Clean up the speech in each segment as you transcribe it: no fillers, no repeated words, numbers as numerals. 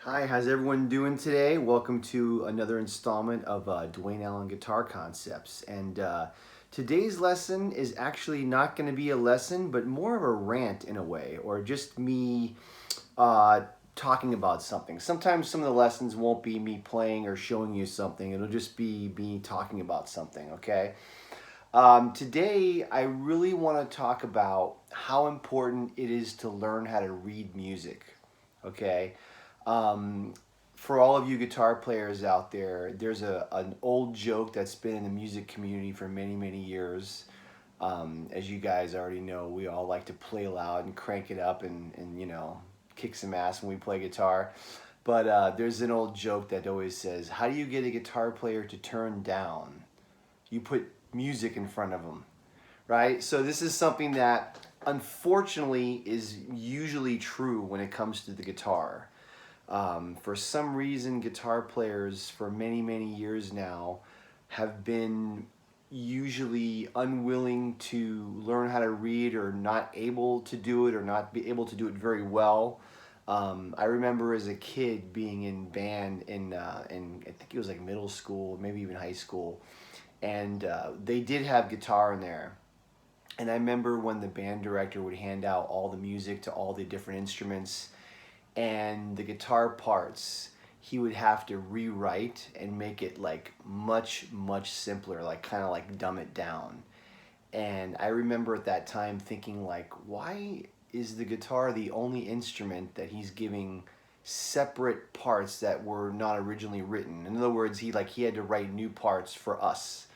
Hi, how's everyone doing today? Welcome to another installment of Dwayne Allen Guitar Concepts. And today's lesson is actually not going to be a lesson, but more of a rant in a way, or just me uh, talking about something. Sometimes some of the lessons won't be me playing or showing you something, it'll just be me talking about something, okay? Today, I really want to talk about how important it is to learn how to read music, okay? Um, for all of you guitar players out there, there's an old joke that's been in the music community for many, many years. As you guys already know, we all like to play loud and crank it up and kick some ass when we play guitar. But there's an old joke that always says, how do you get a guitar player to turn down? You put music in front of them, right? So this is something that unfortunately is usually true when it comes to the guitar. For some reason, guitar players for many, many years now have been usually unwilling to learn how to read or not able to do it or not be able to do it very well. I remember as a kid being in band in I think it was like middle school, maybe even high school, and they did have guitar in there. And I remember when the band director would hand out all the music to all the different instruments and the guitar parts he would have to rewrite and make it like much simpler, like kind of like dumb it down. And I remember at that time thinking like, why is the guitar the only instrument that he's giving separate parts that were not originally written? In other words, he had to write new parts for us.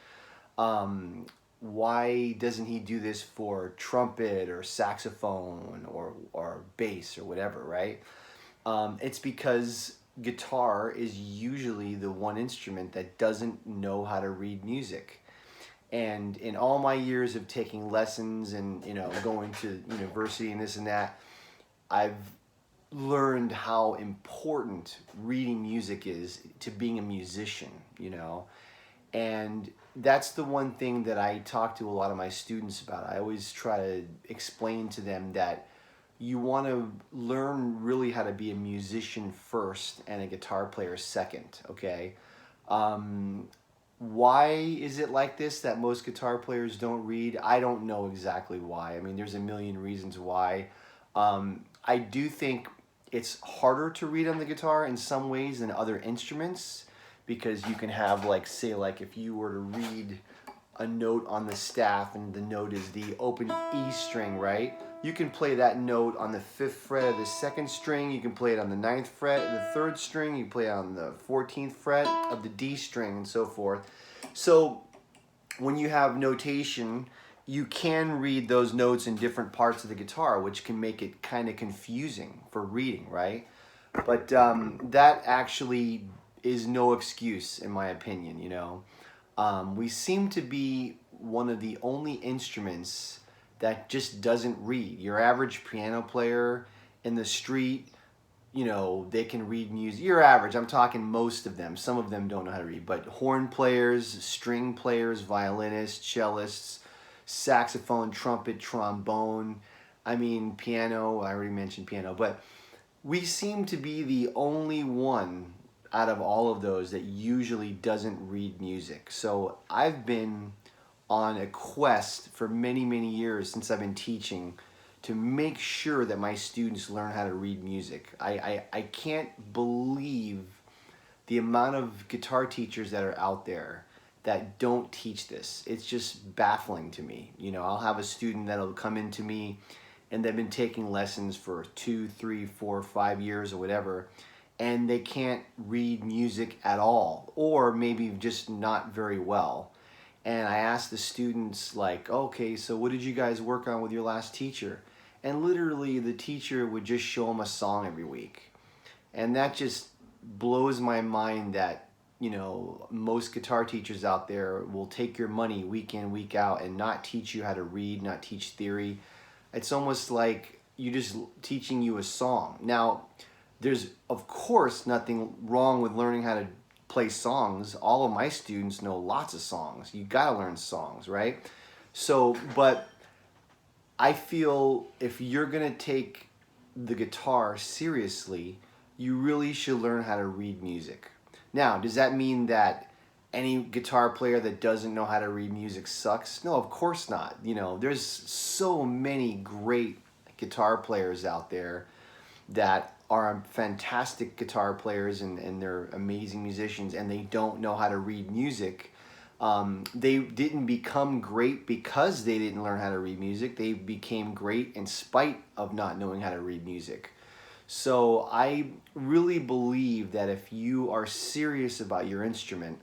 um, why doesn't he do this for trumpet or saxophone or bass or whatever, right? It's because guitar is usually the one instrument that doesn't know how to read music. And in all my years of taking lessons and going to university and this and that, I've learned how important reading music is to being a musician, and that's the one thing that I talk to a lot of my students about. I always try to explain to them that you want to learn really how to be a musician first and a guitar player second, okay? Um, why is it like this that most guitar players don't read? I don't know exactly why. I mean, there's a million reasons why. I do think it's harder to read on the guitar in some ways than other instruments because you can have, like, say, like if you were to read a note on the staff and the note is the open E string, right? You can play that note on the 5th fret of the 2nd string, you can play it on the 9th fret of the 3rd string, you can play it on the 14th fret of the D string and so forth. So when you have notation, you can read those notes in different parts of the guitar, which can make it kind of confusing for reading, right? But that actually is no excuse, in my opinion. We seem to be one of the only instruments that just doesn't read. Your average piano player in the street, they can read music. Your average, I'm talking most of them. Some of them don't know how to read, but horn players, string players, violinists, cellists, saxophone, trumpet, trombone. I mean, piano, I already mentioned piano, but we seem to be the only one out of all of those that usually doesn't read music. So I've been on a quest for many, many years since I've been teaching to make sure that my students learn how to read music. I can't believe the amount of guitar teachers that are out there that don't teach this. It's just baffling to me. I'll have a student that'll come into me and they've been taking lessons for 2, 3, 4, 5 years or whatever, and they can't read music at all, or maybe just not very well. And I asked the students, like, okay, so what did you guys work on with your last teacher? And literally the teacher would just show them a song every week. And that just blows my mind that, most guitar teachers out there will take your money week in, week out and not teach you how to read, not teach theory. It's almost like you just teaching you a song. Now, there's of course nothing wrong with learning how to play songs. All of my students know lots of songs. You gotta learn songs, right? So, but I feel if you're gonna take the guitar seriously, you really should learn how to read music. Now, does that mean that any guitar player that doesn't know how to read music sucks? No, of course not. You know, there's so many great guitar players out there that are fantastic guitar players and they're amazing musicians and they don't know how to read music. They didn't become great because they didn't learn how to read music. They became great in spite of not knowing how to read music. So I really believe that if you are serious about your instrument,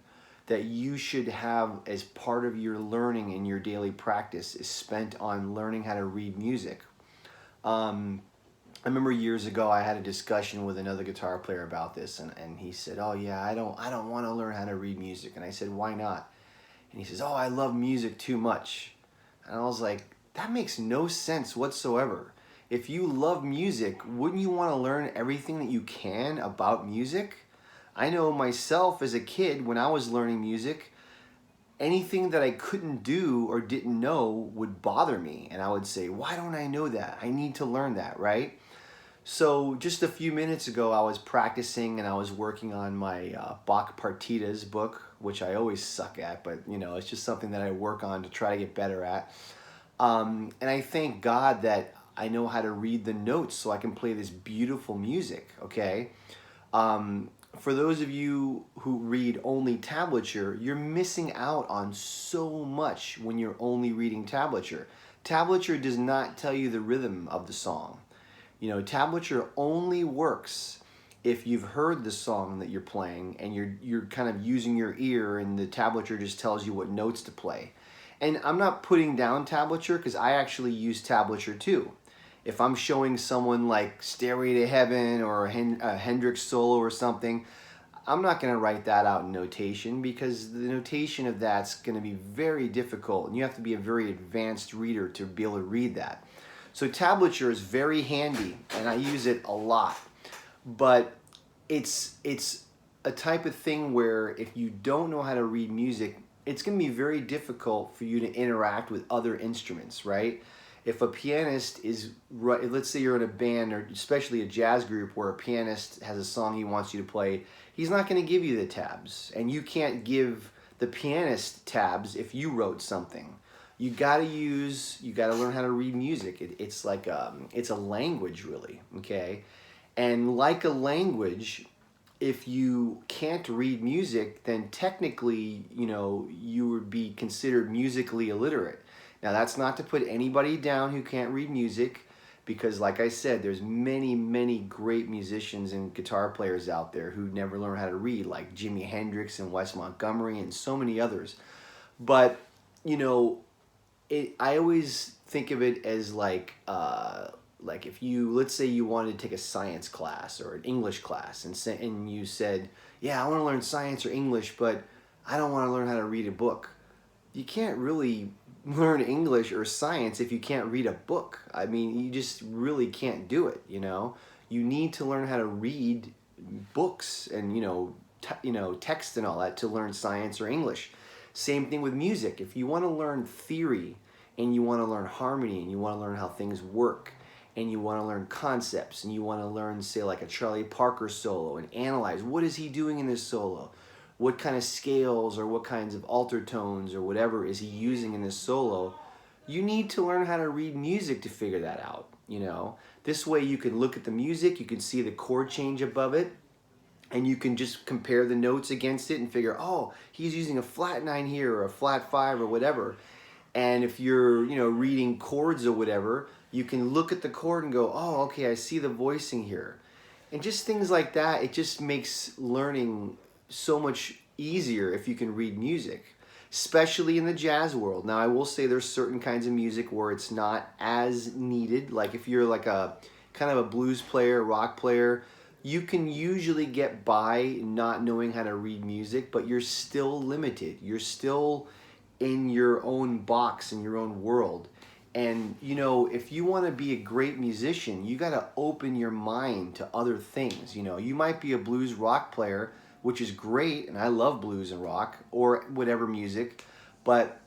that you should have as part of your learning in your daily practice is spent on learning how to read music. I remember years ago I had a discussion with another guitar player about this, and he said, "Oh yeah, I don't want to learn how to read music." And I said, "Why not?" And he says, "Oh, I love music too much." And I was like, that makes no sense whatsoever. If you love music, wouldn't you want to learn everything that you can about music? I know myself as a kid, when I was learning music, anything that I couldn't do or didn't know would bother me. And I would say, why don't I know that? I need to learn that, right? So just a few minutes ago, I was practicing and I was working on my Bach partitas book, which I always suck at, but you know, it's just something that I work on to try to get better at. And I thank God that I know how to read the notes so I can play this beautiful music, okay? For those of you who read only tablature, you're missing out on so much when you're only reading tablature. Tablature does not tell you the rhythm of the song. You know, tablature only works if you've heard the song that you're playing and you're kind of using your ear and the tablature just tells you what notes to play. And I'm not putting down tablature because I actually use tablature too. If I'm showing someone like Stairway to Heaven or a Hendrix solo or something, I'm not going to write that out in notation because the notation of that's going to be very difficult and you have to be a very advanced reader to be able to read that. So tablature is very handy and I use it a lot, but it's a type of thing where if you don't know how to read music, it's going to be very difficult for you to interact with other instruments, right? If a pianist is, let's say you're in a band or especially a jazz group where a pianist has a song he wants you to play, he's not going to give you the tabs and you can't give the pianist tabs if you wrote something. You gotta learn how to read music. It's like it's a language really, okay? And like a language, if you can't read music, then technically, you know, you would be considered musically illiterate. Now that's not to put anybody down who can't read music, because like I said, there's many, many great musicians and guitar players out there who never learned how to read, like Jimi Hendrix and Wes Montgomery and so many others. But, you know, I always think of it as like if you, let's say you wanted to take a science class or an English class and you said, yeah, I want to learn science or English, but I don't want to learn how to read a book. You can't really learn English or science if you can't read a book. I mean, you just really can't do it, you know? You need to learn how to read books and, text and all that to learn science or English. Same thing with music. If you want to learn theory and you want to learn harmony and you want to learn how things work and you want to learn concepts and you want to learn, say, like a Charlie Parker solo and analyze what is he doing in this solo? What kind of scales or what kinds of alter tones or whatever is he using in this solo? You need to learn how to read music to figure that out, you know? This way you can look at the music, you can see the chord change above it, and you can just compare the notes against it and figure, oh, he's using a flat 9 here or a flat 5 or whatever. And if you're, reading chords or whatever, you can look at the chord and go, oh, okay, I see the voicing here. And just things like that, it just makes learning so much easier if you can read music, especially in the jazz world. Now, I will say there's certain kinds of music where it's not as needed. Like if you're like a kind of a blues player, rock player, you can usually get by not knowing how to read music, but you're still limited. You're still in your own box, in your own world. And, if you want to be a great musician, you got to open your mind to other things. You might be a blues rock player, which is great, and I love blues and rock, or whatever music, but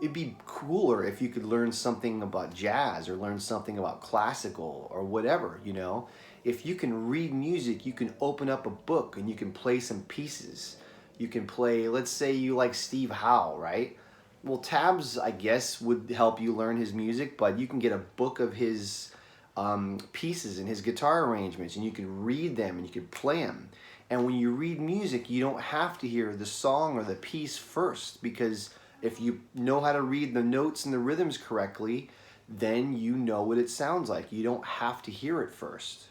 it'd be cooler if you could learn something about jazz or learn something about classical or whatever, if you can read music, you can open up a book and you can play some pieces. You can play, let's say you like Steve Howe, right? Well, tabs, I guess, would help you learn his music, but you can get a book of his pieces and his guitar arrangements, and you can read them and you can play them. And when you read music, you don't have to hear the song or the piece first, because if you know how to read the notes and the rhythms correctly, then you know what it sounds like. You don't have to hear it first.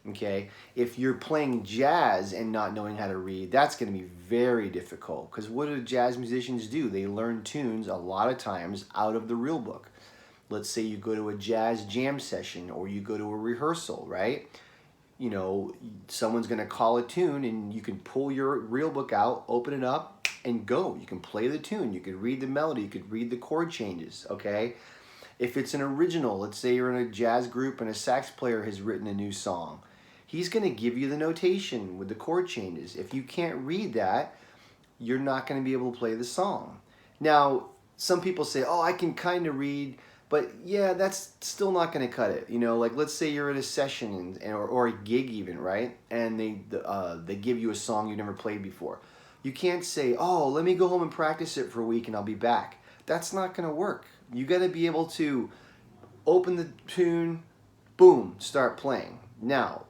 Okay, if you're playing jazz and not knowing how to read, that's going to be very difficult, because what do jazz musicians do? They learn tunes a lot of times out of the real book. Let's say you go to a jazz jam session or you go to a rehearsal, right? You know, someone's going to call a tune and you can pull your real book out, open it up, and go. You can play the tune, you can read the melody, you could read the chord changes, okay? If it's an original, let's say you're in a jazz group and a sax player has written a new song, he's going to give you the notation with the chord changes. If you can't read that, you're not going to be able to play the song. Now, some people say, oh, I can kind of read, but yeah, that's still not going to cut it. You know, like let's say you're at a session or a gig even, right? And they give you a song you've never played before. You can't say, oh, let me go home and practice it for a week and I'll be back. That's not going to work. You got to be able to open the tune, boom, start playing. Now,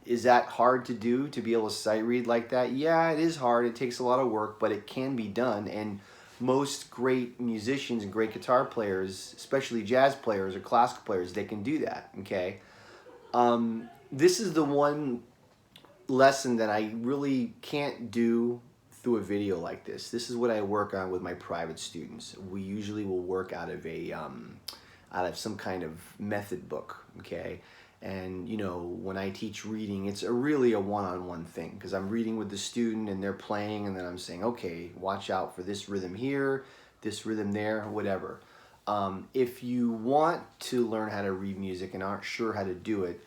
is that hard to do, to be able to sight read like that? Yeah, it is hard. It takes a lot of work, but it can be done. And most great musicians and great guitar players, especially jazz players or classical players, they can do that, okay? This is the one lesson that I really can't do through a video like this. This is what I work on with my private students. We usually will work out of some kind of method book, okay? And you know, when I teach reading, it's really a one-on-one thing, because I'm reading with the student and they're playing, and then I'm saying, okay, watch out for this rhythm here, this rhythm there, whatever. If you want to learn how to read music and aren't sure how to do it,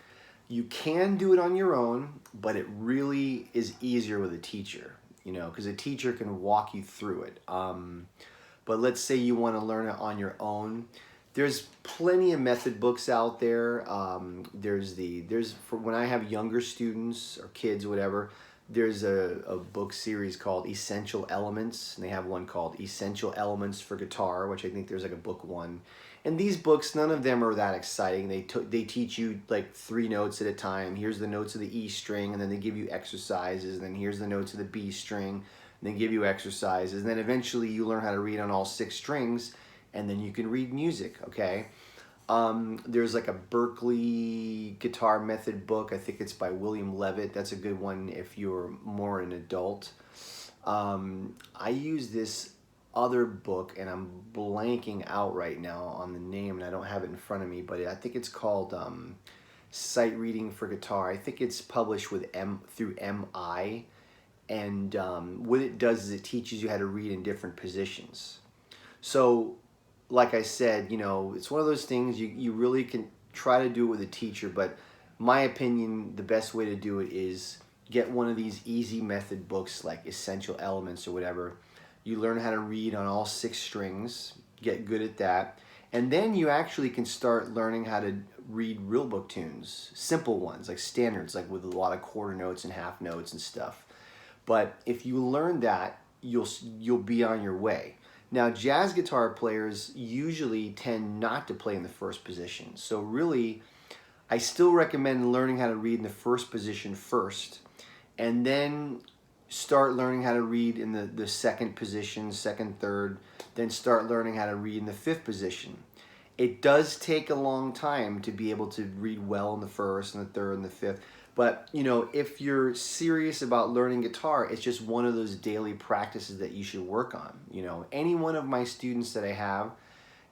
you can do it on your own, but it really is easier with a teacher, you know, because a teacher can walk you through it. But let's say you want to learn it on your own. There's plenty of method books out there. There's for when I have younger students or kids, whatever, there's a book series called Essential Elements, and they have one called Essential Elements for Guitar, which I think there's like a book one. And these books, none of them are that exciting. They teach you like 3 notes at a time. Here's the notes of the E string, and then they give you exercises, and then here's the notes of the B string, and they give you exercises, and then eventually you learn how to read on all 6 strings, and then you can read music, okay? There's like a Berkeley guitar method book. I think it's by William Levitt. That's a good one if you're more an adult. I use this other book, and I'm blanking out right now on the name, and I don't have it in front of me, but I think it's called Sight Reading for Guitar. I think it's published with through MI, and what it does is it teaches you how to read in different positions. So, like I said, you know, it's one of those things you really can try to do it with a teacher, but my opinion, the best way to do it is get one of these easy method books like Essential Elements or whatever. You learn how to read on all 6 strings, get good at that, and then you actually can start learning how to read real book tunes, simple ones, like standards, like with a lot of quarter notes and half notes and stuff. But if you learn that, you'll be on your way. Now, jazz guitar players usually tend not to play in the first position. So really, I still recommend learning how to read in the first position first, and then start learning how to read in the second position, second, third, then start learning how to read in the 5th position. It does take a long time to be able to read well in the 1st and the 3rd and the 5th. But, you know, if you're serious about learning guitar, it's just one of those daily practices that you should work on. You know, any one of my students that I have,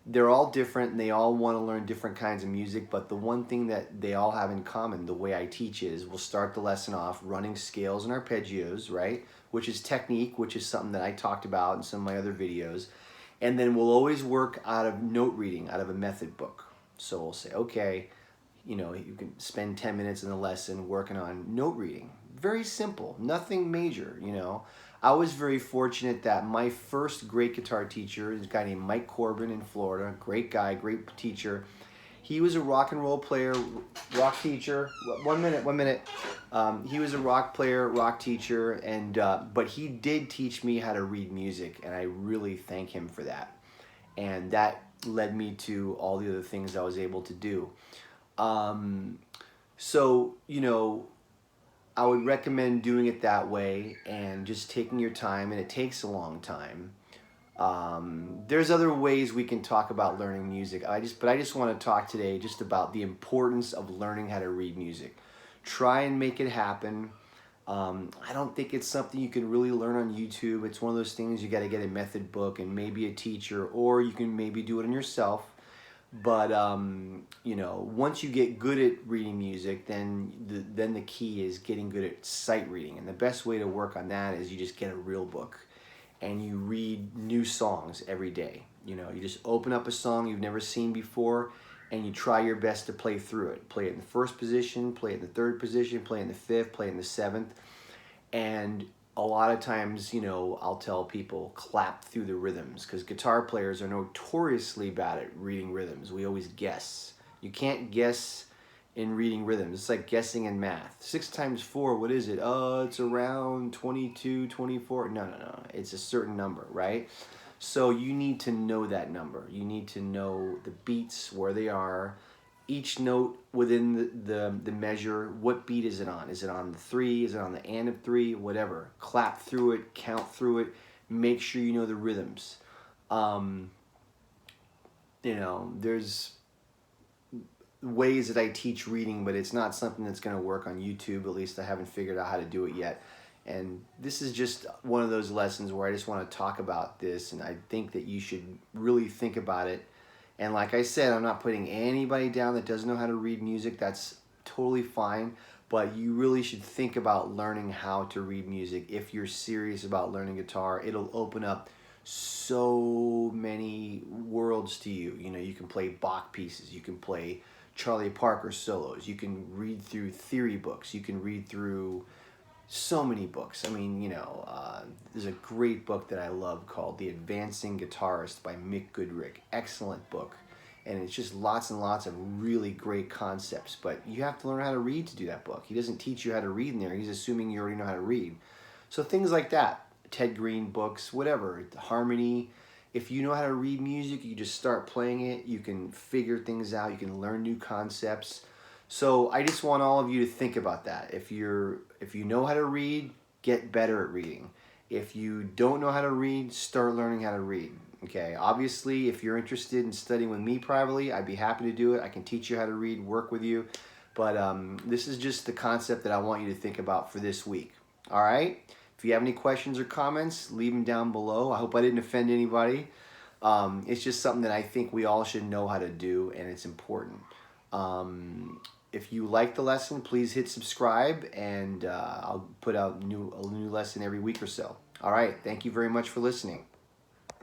they're all different and they all want to learn different kinds of music, but the one thing that they all have in common, the way I teach is, we'll start the lesson off running scales and arpeggios, right? Which is technique, which is something that I talked about in some of my other videos. And then we'll always work out of note reading, out of a method book. So we'll say, okay, you know, you can spend 10 minutes in the lesson working on note reading. Very simple, nothing major, you know. I was very fortunate that my first great guitar teacher is a guy named Mike Corbin in Florida, great guy, great teacher. He was a rock and roll player, rock teacher. 1 minute, 1 minute. He was a rock player, rock teacher, and but he did teach me how to read music, and I really thank him for that. And that led me to all the other things I was able to do. So, you know, I would recommend doing it that way and just taking your time, and it takes a long time. There's other ways we can talk about learning music. But I just want to talk today just about the importance of learning how to read music. Try and make it happen. I don't think it's something you can really learn on YouTube. It's one of those things you got to get a method book and maybe a teacher, or you can maybe do it on yourself. But you know, once you get good at reading music, then the key is getting good at sight reading. And the best way to work on that is you just get a real book and you read new songs every day. You know, you just open up a song you've never seen before and you try your best to play through it. Play it in the first position, play it in the third position, play it in the fifth, play it in the seventh. And a lot of times, you know, I'll tell people clap through the rhythms, because guitar players are notoriously bad at reading rhythms. We always guess. You can't guess in reading rhythms. It's like guessing in math. 6 times 4, what is it? Oh, it's around 22, 24. No. It's a certain number, right? So you need to know that number. You need to know the beats, where they are, each note within the measure. What beat is it on? Is it on the 3? Is it on the and of 3? Whatever. Clap through it, count through it. Make sure you know the rhythms. You know, there's ways that I teach reading, but it's not something that's going to work on YouTube. At least I haven't figured out how to do it yet. And this is just one of those lessons where I just want to talk about this, and I think that you should really think about it. And like I said, I'm not putting anybody down that doesn't know how to read music. That's totally fine. But you really should think about learning how to read music. If you're serious about learning guitar, it'll open up so many worlds to you. You know, you can play Bach pieces. You can play Charlie Parker solos. You can read through theory books. You can read through so many books. I mean, you know, there's a great book that I love called The Advancing Guitarist by Mick Goodrick. Excellent book. And it's just lots and lots of really great concepts. But you have to learn how to read to do that book. He doesn't teach you how to read in there. He's assuming you already know how to read. So things like that. Ted Green books, whatever. Harmony. If you know how to read music, you just start playing it. You can figure things out. You can learn new concepts. So I just want all of you to think about that. If you know how to read, get better at reading. If you don't know how to read, start learning how to read. Okay, obviously, if you're interested in studying with me privately, I'd be happy to do it. I can teach you how to read, work with you. But this is just the concept that I want you to think about for this week. All right? If you have any questions or comments, leave them down below. I hope I didn't offend anybody. It's just something that I think we all should know how to do, and it's important. If you like the lesson, please hit subscribe, and I'll put out a new lesson every week or so. All right, thank you very much for listening.